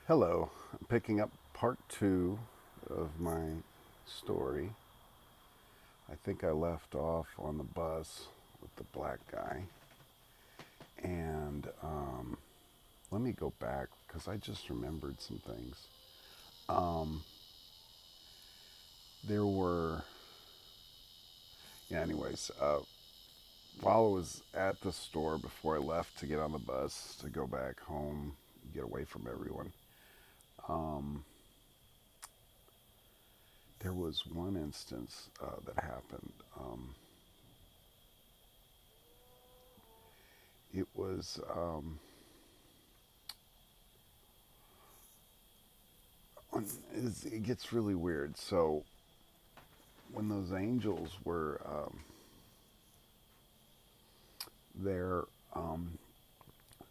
Hello, I'm picking up part two of my story. I think I left off on the bus with the black guy. And let me go back because I just remembered some things. Um, there were, yeah, anyways, while I was at the store before I left to get on the bus to go back home, get away from everyone, um, there was one instance that happened. It was it gets really weird. So when those angels were there, um,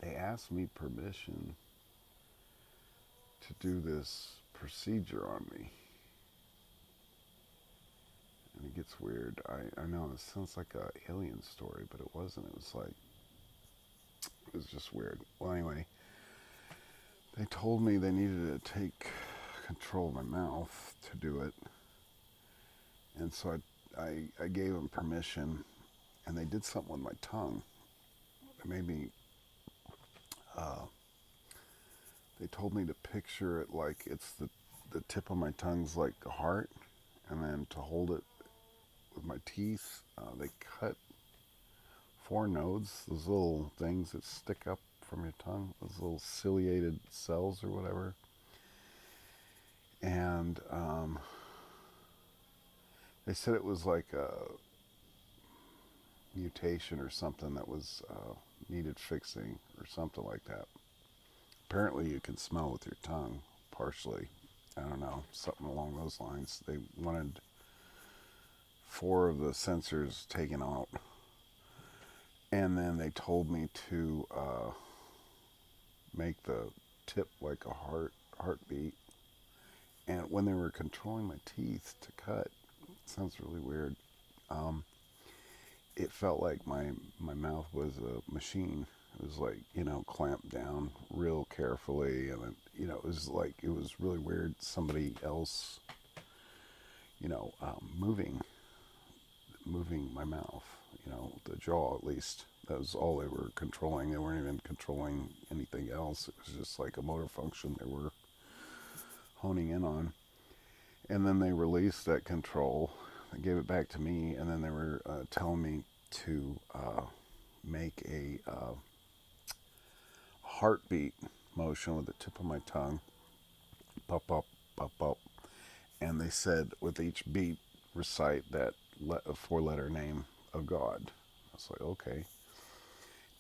they asked me permission to do this procedure on me, and it gets weird. I know it sounds like a alien story, but it wasn't. It was just weird. Well, anyway, they told me they needed to take control of my mouth to do it, and so I gave them permission, and they did something with my tongue. They made me uh, they told me to picture it like it's the tip of my tongue's like a heart, and then to hold it with my teeth. They cut four nodes, those little things that stick up from your tongue, those little ciliated cells or whatever. And they said it was like a mutation or something that was needed fixing or something like that. Apparently, you can smell with your tongue, partially. I don't know, something along those lines. They wanted four of the sensors taken out, and then they told me to make the tip like a heartbeat. And when they were controlling my teeth to cut, it sounds really weird. Um, it felt like my mouth was a machine. It was like, clamped down real carefully, and it was like it was really weird. Somebody else, moving my mouth, the jaw at least. That was all they were controlling. They weren't even controlling anything else. It was just like a motor function they were honing in on. And then they released that control. They gave it back to me, and then they were telling me to make a heartbeat motion with the tip of my tongue, pop, pop, pop, pop. And they said with each beat, recite that four-letter name of God. I was like, okay.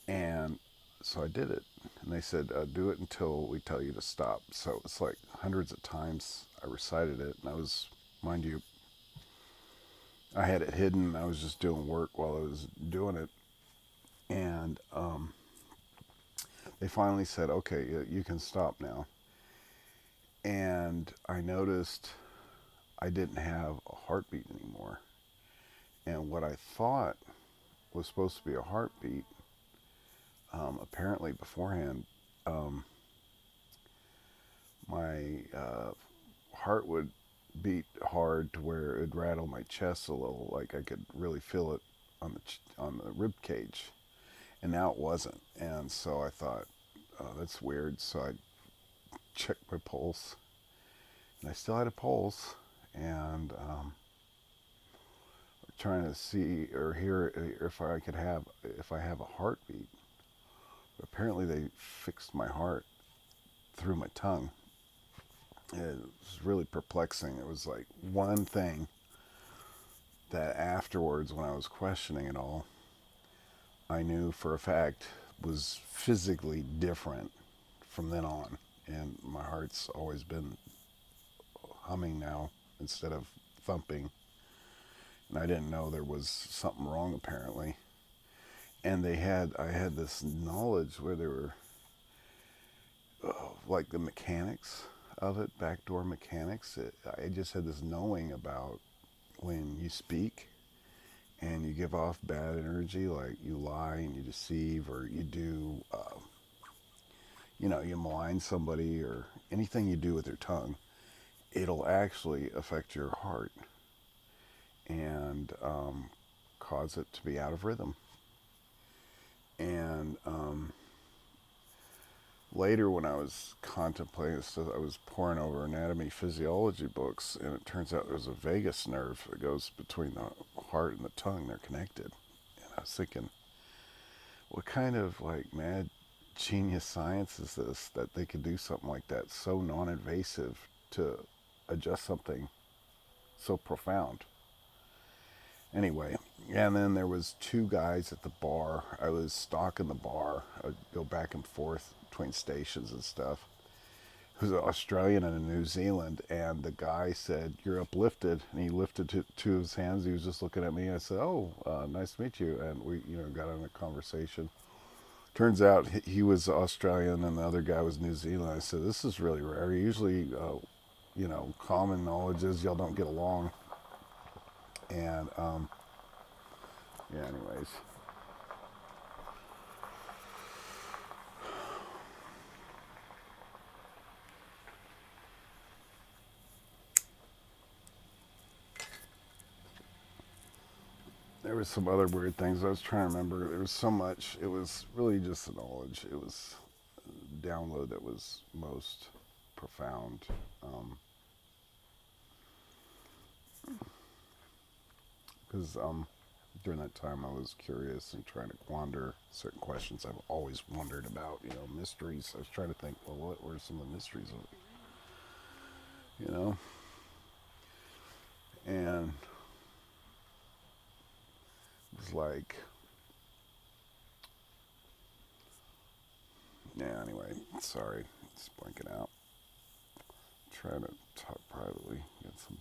And so I did it. And they said, do it until we tell you to stop. So it's like hundreds of times I recited it. And I was, mind you, I had it hidden. I was just doing work while I was doing it. And they finally said, okay, you can stop now. And I noticed I didn't have a heartbeat anymore. And what I thought was supposed to be a heartbeat, apparently beforehand, um, my heart would beat hard to where it'd rattle my chest a little, like I could really feel it on the rib cage, and now it wasn't. And so I thought, oh, that's weird. So I checked my pulse, and I still had a pulse, and trying to see or hear if I have a heartbeat. But apparently, they fixed my heart through my tongue. It was really perplexing. It was like one thing that afterwards, when I was questioning it all, I knew for a fact was physically different from then on. And my heart's always been humming now instead of thumping. And I didn't know there was something wrong apparently. And I had this knowledge where they were like the mechanics of it, backdoor mechanics. I just had this knowing about when you speak and you give off bad energy, like you lie and you deceive, or you malign somebody or anything you do with your tongue, it'll actually affect your heart and cause it to be out of rhythm. And later, when I was contemplating stuff, I was poring over anatomy, physiology books, and it turns out there's a vagus nerve that goes between the heart and the tongue. They're connected. And I was thinking, what kind of like mad genius science is this that they could do something like that so non-invasive to adjust something so profound? Anyway, and then there was two guys at the bar. I was stalking the bar. I'd go back and forth between stations and stuff. It was an Australian and a New Zealand, and the guy said, "You're uplifted," and he lifted to his hands. He was just looking at me. I said, "Oh, nice to meet you," and we, got in a conversation. Turns out he was Australian, and the other guy was New Zealand. I said, "This is really rare. Usually, common knowledge is y'all don't get along." And yeah, anyways. There was some other weird things I was trying to remember. There was so much. It was really just the knowledge. It was the download that was most profound. Because during that time, I was curious and trying to ponder certain questions I've always wondered about. Mysteries. I was trying to think, well, what were some of the mysteries of it? And it was like, yeah. Anyway, sorry, it's blanking out. Trying to talk privately. Get some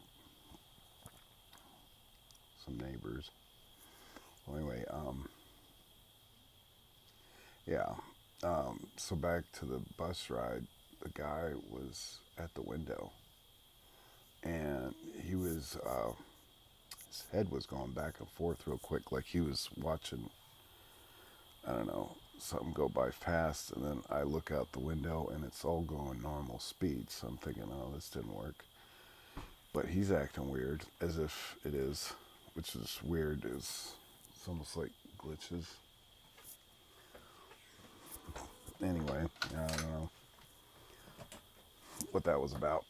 neighbors. Well, anyway, yeah. So back to the bus ride, the guy was at the window, and his head was going back and forth real quick, like he was watching, I don't know, something go by fast, and then I look out the window and it's all going normal speed. So I'm thinking, oh, this didn't work. But he's acting weird, as if it is, which is weird. It's almost like glitches. Anyway, I don't know what that was about.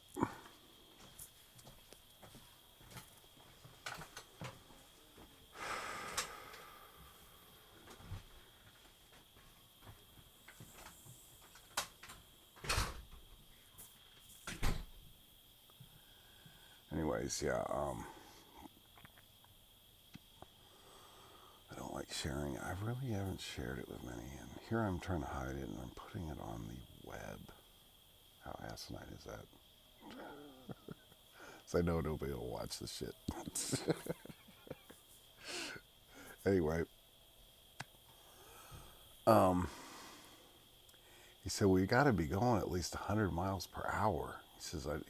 Anyways, yeah, I don't like sharing. I really haven't shared it with many, and here I'm trying to hide it, and I'm putting it on the web. How asinine is that? So I know nobody will watch this shit. Anyway, um, he said, "Well, you got to be going at least 100 miles per hour."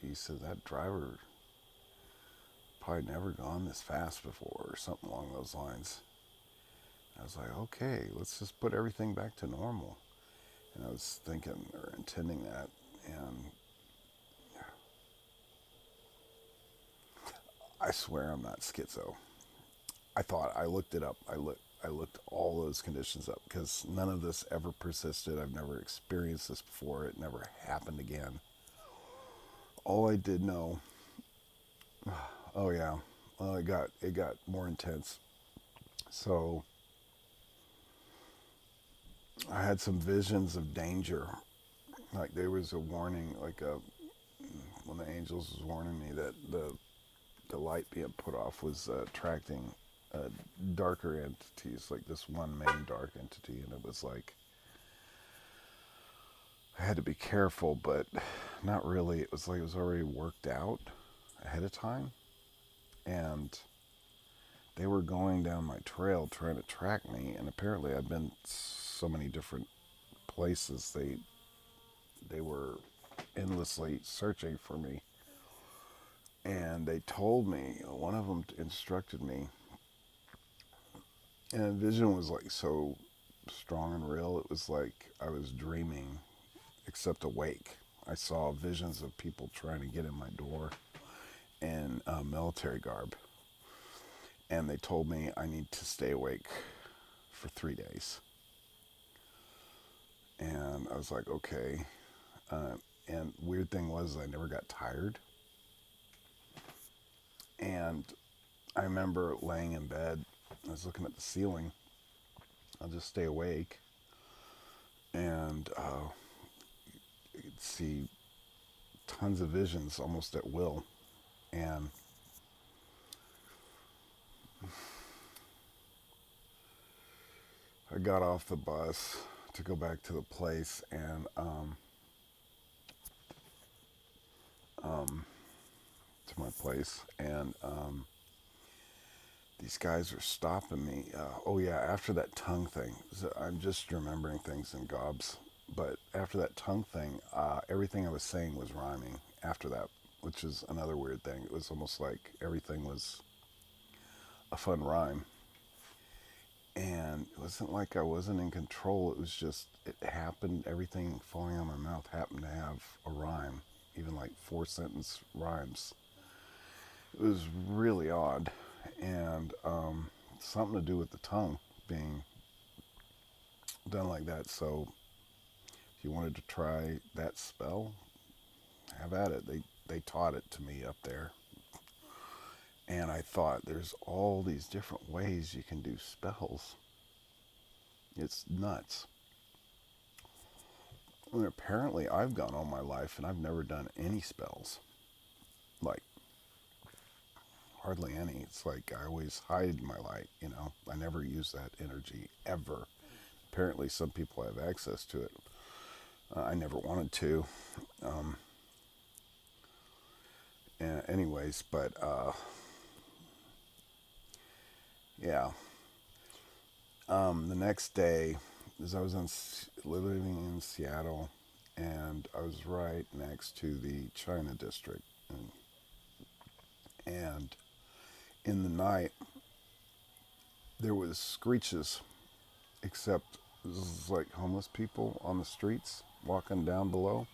He said that driver probably never gone this fast before, or something along those lines. I was like, okay, let's just put everything back to normal. And I was thinking or intending that, and I swear I'm not schizo. I looked it up. I looked all those conditions up because none of this ever persisted. I've never experienced this before. It never happened again. All I did know, oh yeah, well, it got more intense. So I had some visions of danger. Like there was a warning, like when the angels was warning me that the light being put off was attracting darker entities, like this one main dark entity, and it was like I had to be careful, but not really. It was like it was already worked out ahead of time, and they were going down my trail trying to track me, and apparently I've been so many different places. They were endlessly searching for me, and they told me, one of them instructed me, and the vision was like so strong and real. It was like I was dreaming except awake. I saw visions of people trying to get in my door in military garb, and they told me I need to stay awake for 3 days. And I was like, okay. And weird thing was, I never got tired. And I remember laying in bed, I was looking at the ceiling. I'll just stay awake, and you could see tons of visions almost at will. And I got off the bus to go back to the place, and to my place, and these guys were stopping me. Oh yeah, after that tongue thing, so I'm just remembering things in gobs. But after that tongue thing, everything I was saying was rhyming after that, which is another weird thing. It was almost like everything was a fun rhyme. And it wasn't like I wasn't in control. It was just, it happened. Everything falling on my mouth happened to have a rhyme, even like 4 sentence rhymes. It was really odd. And something to do with the tongue being done like that. So if you wanted to try that spell, have at it. They taught it to me up there. And I thought, there's all these different ways you can do spells. It's nuts. And apparently, I've gone all my life and I've never done any spells. Like, hardly any. It's like I always hide my light, you know. I never use that energy, ever. Apparently, some people have access to it. I never wanted to. Um, Anyways, but yeah. The next day, as I was living in Seattle, and I was right next to the China district, and in the night there was screeches, except this is like homeless people on the streets walking down below.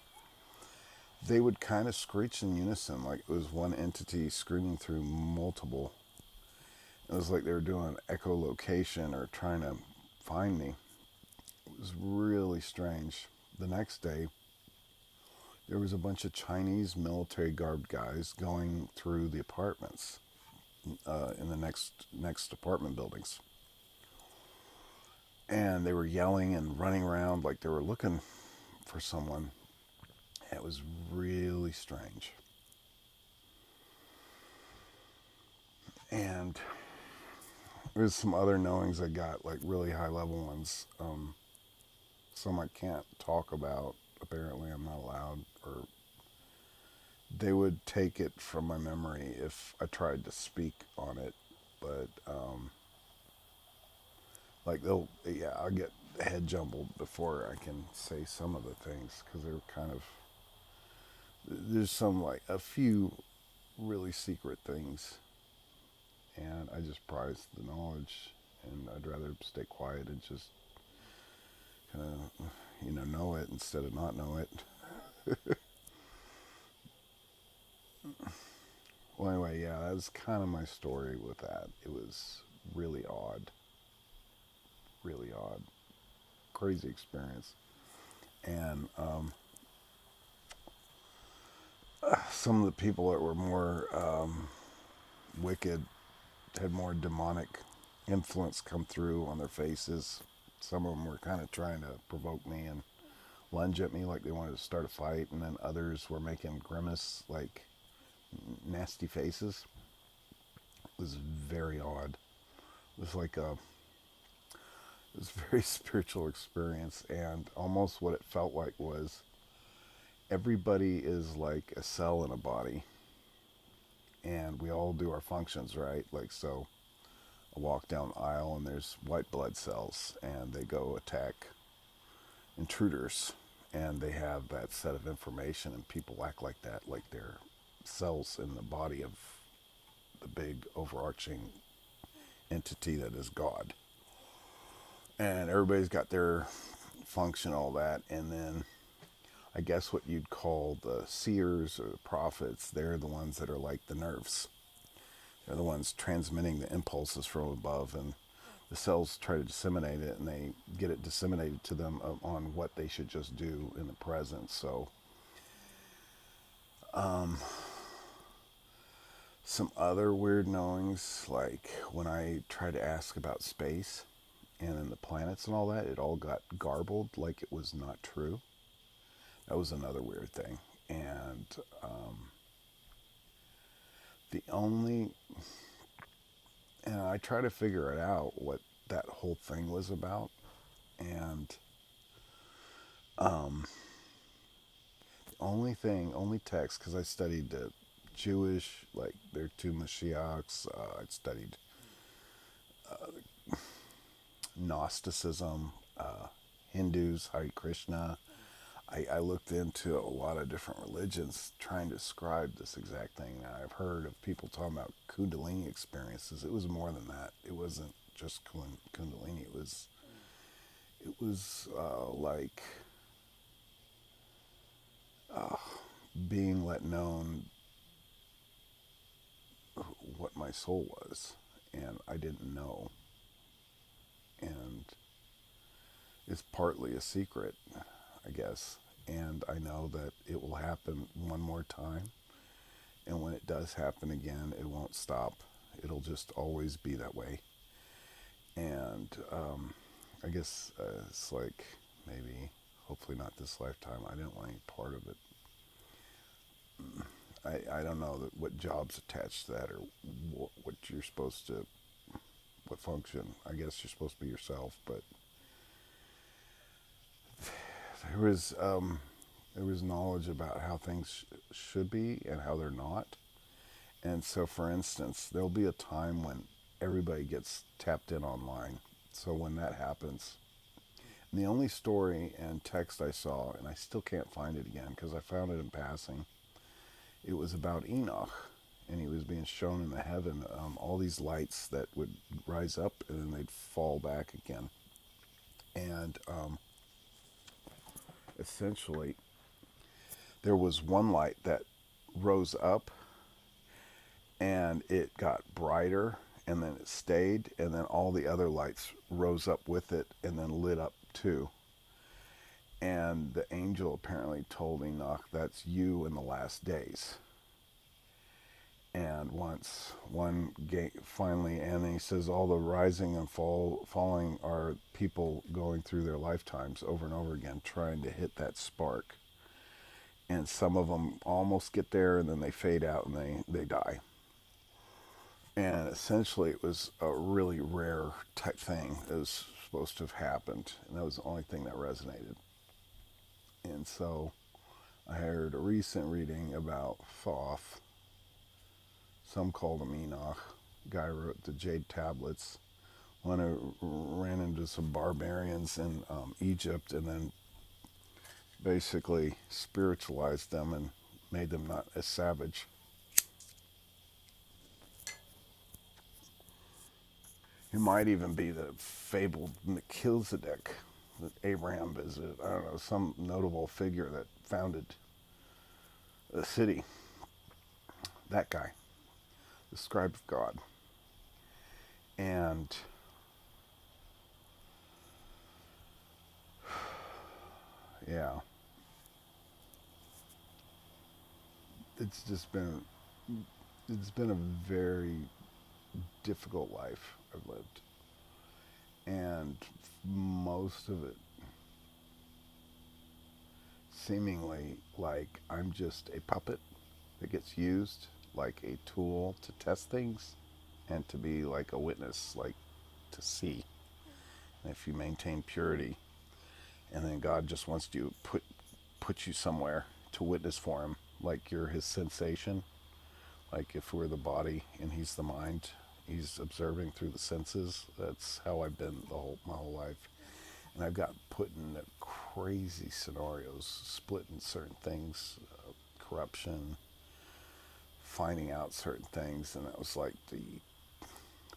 They would kind of screech in unison, like it was one entity screaming through multiple. It was like they were doing echolocation or trying to find me. It was really strange. The next day, there was a bunch of Chinese military garbed guys going through the apartments in the next apartment buildings, and they were yelling and running around like they were looking for someone. It was really strange. And there's some other knowings I got, like really high level ones. Some I can't talk about. Apparently, I'm not allowed, or they would take it from my memory if I tried to speak on it. But like yeah, I'll get head jumbled before I can say some of the things because they're kind of, there's some, like a few really secret things, and I just prize the knowledge, and I'd rather stay quiet and just kind of, know it instead of not know it. Well, anyway, yeah, that was kind of my story with that. It was really odd, really odd, crazy experience, and some of the people that were more wicked had more demonic influence come through on their faces. Some of them were kind of trying to provoke me and lunge at me like they wanted to start a fight, and then others were making grimace, like nasty faces. It was very odd. It was like it was a very spiritual experience, and almost what it felt like was everybody is like a cell in a body, and we all do our functions, right? Like, so I walk down the aisle and there's white blood cells, and they go attack intruders, and they have that set of information, and people act like that, like they're cells in the body of the big overarching entity that is God. And everybody's got their function, all that. And then I guess what you'd call the seers or the prophets, they're the ones that are like the nerves. They're the ones transmitting the impulses from above, and the cells try to disseminate it, and they get it disseminated to them on what they should just do in the present. So, some other weird knowings, like when I tried to ask about space and then the planets and all that, it all got garbled like it was not true. That was another weird thing. And the only, and I try to figure it out what that whole thing was about. And only text, because I studied Jewish, like their two Mashiachs. I studied Gnosticism, Hindus, Hare Krishna. I looked into a lot of different religions trying to describe this exact thing. Now, I've heard of people talking about Kundalini experiences. It was more than that. It wasn't just Kundalini. It was like being let known what my soul was, and I didn't know. And it's partly a secret, I guess. And I know that it will happen one more time. And when it does happen again, it won't stop. It'll just always be that way. And I guess it's like maybe, hopefully not this lifetime. I didn't want any part of it. I don't know what job's attached to that or what you're supposed to, what function. I guess you're supposed to be yourself, but there was knowledge about how things should be and how they're not. And so, for instance, there'll be a time when everybody gets tapped in online. So when that happens, and the only story and text I saw, and I still can't find it again because I found it in passing, it was about Enoch, and he was being shown in the heaven all these lights that would rise up and then they'd fall back again. And essentially, there was one light that rose up and it got brighter and then it stayed, and then all the other lights rose up with it and then lit up too. And the angel apparently told Enoch, that's you in the last days. And once one gate finally, and he says all the rising and falling are people going through their lifetimes over and over again trying to hit that spark. And some of them almost get there and then they fade out and they die. And essentially it was a really rare type thing that was supposed to have happened. And that was the only thing that resonated. And so I heard a recent reading about Thoth. Some called him Enoch. Guy wrote the Jade Tablets. One who ran into some barbarians in Egypt and then basically spiritualized them and made them not as savage. He might even be the fabled Melchizedek that Abraham visited. I don't know, some notable figure that founded a city. That guy, the scribe of God. And yeah, it's just been a very difficult life I've lived, and most of it seemingly like I'm just a puppet that gets used like a tool to test things and to be like a witness, like to see. And if you maintain purity, and then God just wants to put you somewhere to witness for him, like you're his sensation. Like if we're the body and he's the mind, he's observing through the senses. That's how I've been my whole life. And I've got put in crazy scenarios, split in certain things, corruption, finding out certain things, and that was like the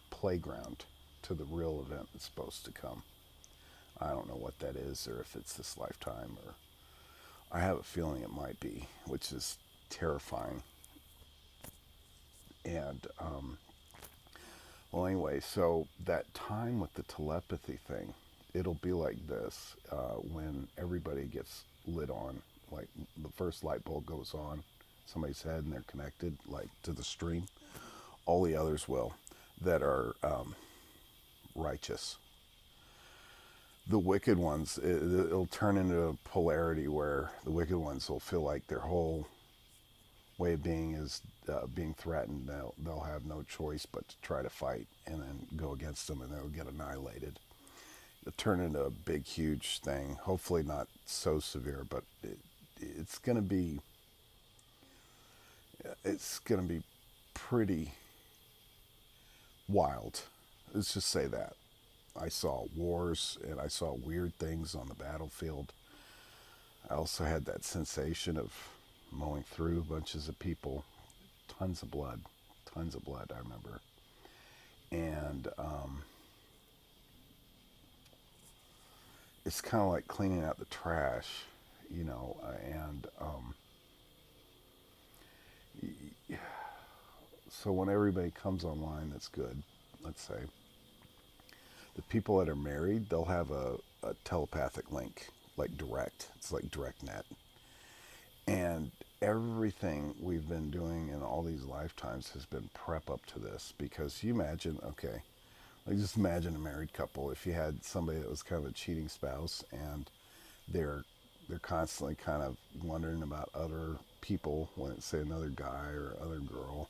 playground to the real event that's supposed to come. I don't know what that is, or if it's this lifetime, or I have a feeling it might be, which is terrifying. And well, anyway, so that time with the telepathy thing, it'll be like this when everybody gets lit on, like the first light bulb goes on somebody's head and they're connected, like to the stream. All the others will, that are righteous. The wicked ones, it'll turn into a polarity where the wicked ones will feel like their whole way of being is being threatened. They'll have no choice but to try to fight and then go against them, and they'll get annihilated. It'll turn into a big, huge thing. Hopefully, not so severe, but it's going to be pretty wild. Let's just say that. I saw wars and I saw weird things on the battlefield. I also had that sensation of mowing through bunches of people, tons of blood, I remember. And it's kind of like cleaning out the trash, and so when everybody comes online, that's good, let's say. The people that are married, they'll have a telepathic link, like direct. It's like direct net. And everything we've been doing in all these lifetimes has been prep up to this. Because you imagine, okay, like just imagine a married couple. If you had somebody that was kind of a cheating spouse and they're they're constantly kind of wondering about other people, when it's say another guy or other girl,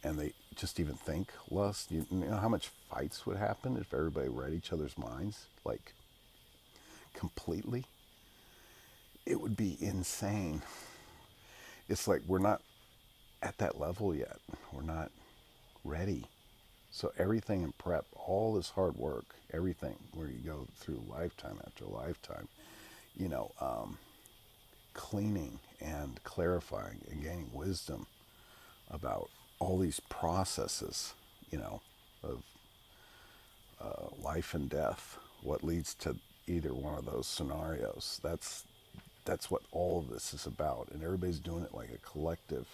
and they just even think lust. You know how much fights would happen if everybody read each other's minds, like completely? It would be insane. It's like we're not at that level yet. We're not ready. So everything in prep, all this hard work, everything where you go through lifetime after lifetime, you know, cleaning and clarifying and gaining wisdom about all these processes, you know, of life and death, what leads to either one of those scenarios. That's what all of this is about, and everybody's doing it like a collective,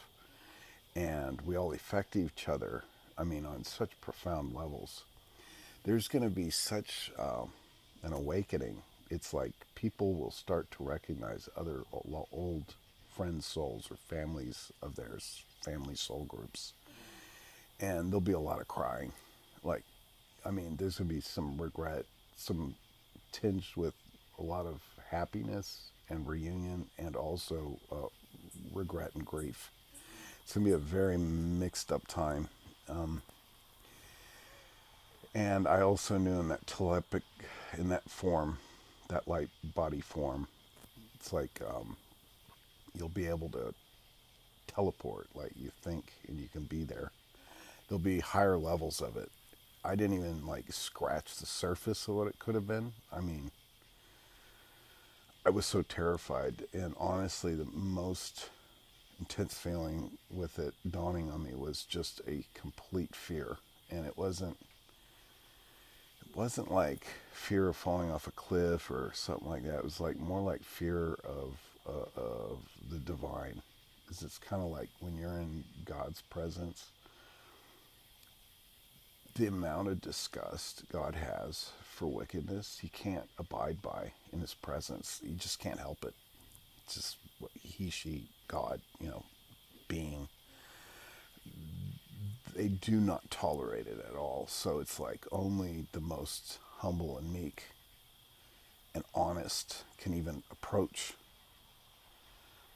and we all affect each other. I mean, on such profound levels. There's going to be such an awakening. It's like people will start to recognize other old friends' souls or families of theirs, family soul groups, and there'll be a lot of crying. Like, I mean, there's going to be some regret, some tinged with a lot of happiness and reunion, and also regret and grief. It's going to be a very mixed up time. Um, and I also knew in that telepathic, in that form, that light body form, it's like you'll be able to teleport, like you think, and you can be there. There'll be higher levels of it. I didn't even like scratch the surface of what it could have been. I mean, I was so terrified, and honestly, the most intense feeling with it dawning on me was just a complete fear, and it wasn't like fear of falling off a cliff or something like that. It was like more like fear of the divine. Because it's kind of like when you're in God's presence, the amount of disgust God has for wickedness, He can't abide by in His presence. He just can't help it. It's just He, she, God, being. They do not tolerate it at all. So it's like only the most humble and meek and honest can even approach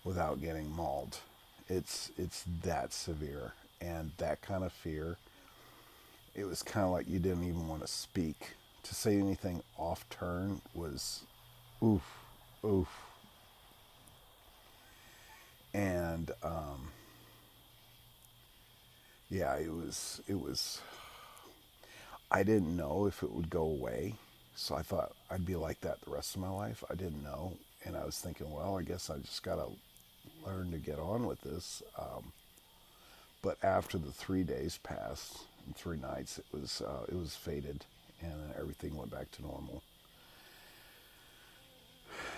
without getting mauled. It's that severe, and that kind of fear. It was kind of like you didn't even want to speak. To say anything off turn was oof, oof. And yeah, it was. I didn't know if it would go away, so I thought I'd be like that the rest of my life. I didn't know, and I was thinking, well, I guess I just gotta learn to get on with this. But after the 3 days passed and 3 nights, it was faded, and then everything went back to normal.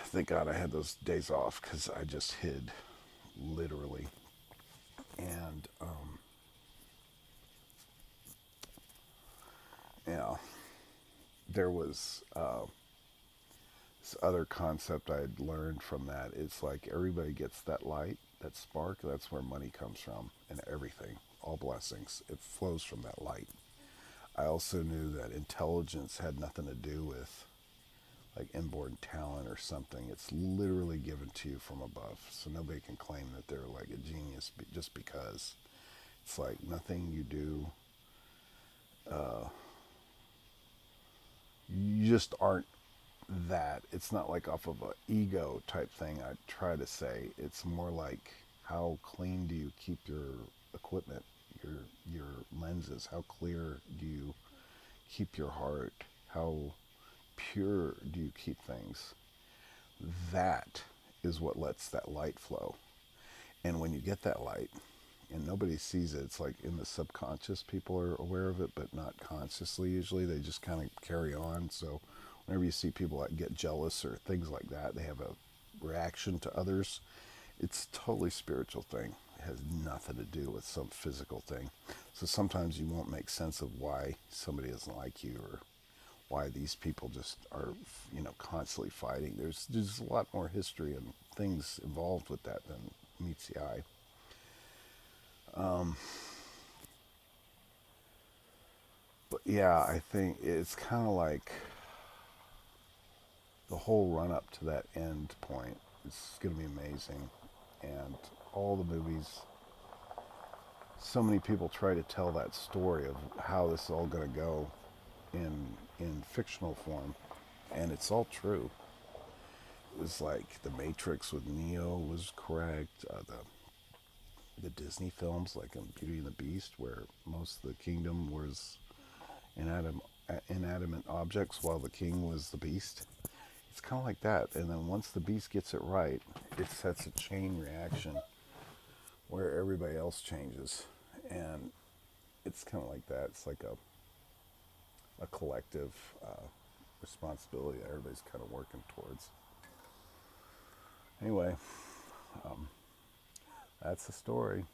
Thank God I had those days off because I just hid, literally. And yeah, there was this other concept I had learned from that. It's like everybody gets that light, that spark. That's where money comes from, and everything, all blessings. It flows from that light. I also knew that intelligence had nothing to do with like inborn talent or something. It's literally given to you from above. So nobody can claim that they're like a genius just because. It's like nothing you do, you just aren't that. It's not like off of a ego type thing. I try to say it's more like how clean do you keep your equipment, your your lenses? How clear do you keep your heart? How pure do you keep things? That is what lets that light flow. And when you get that light, and nobody sees it, it's like in the subconscious, people are aware of it, but not consciously usually. They just kind of carry on. So whenever you see people that get jealous or things like that, they have a reaction to others. It's a totally spiritual thing. It has nothing to do with some physical thing. So sometimes you won't make sense of why somebody doesn't like you or why these people just are, constantly fighting. There's a lot more history and things involved with that than meets the eye. But yeah, I think it's kind of like the whole run up to that end point is going to be amazing. And all the movies, so many people try to tell that story of how this is all going to go in fictional form, and it's all true. It was like the Matrix with Neo was correct. The Disney films, like in Beauty and the Beast, where most of the kingdom was inanimate, inanimate objects, while the king was the beast. It's kind of like that. And then once the beast gets it right, it sets a chain reaction where everybody else changes. And it's kind of like that. It's like a collective responsibility that everybody's kind of working towards. Anyway, that's the story.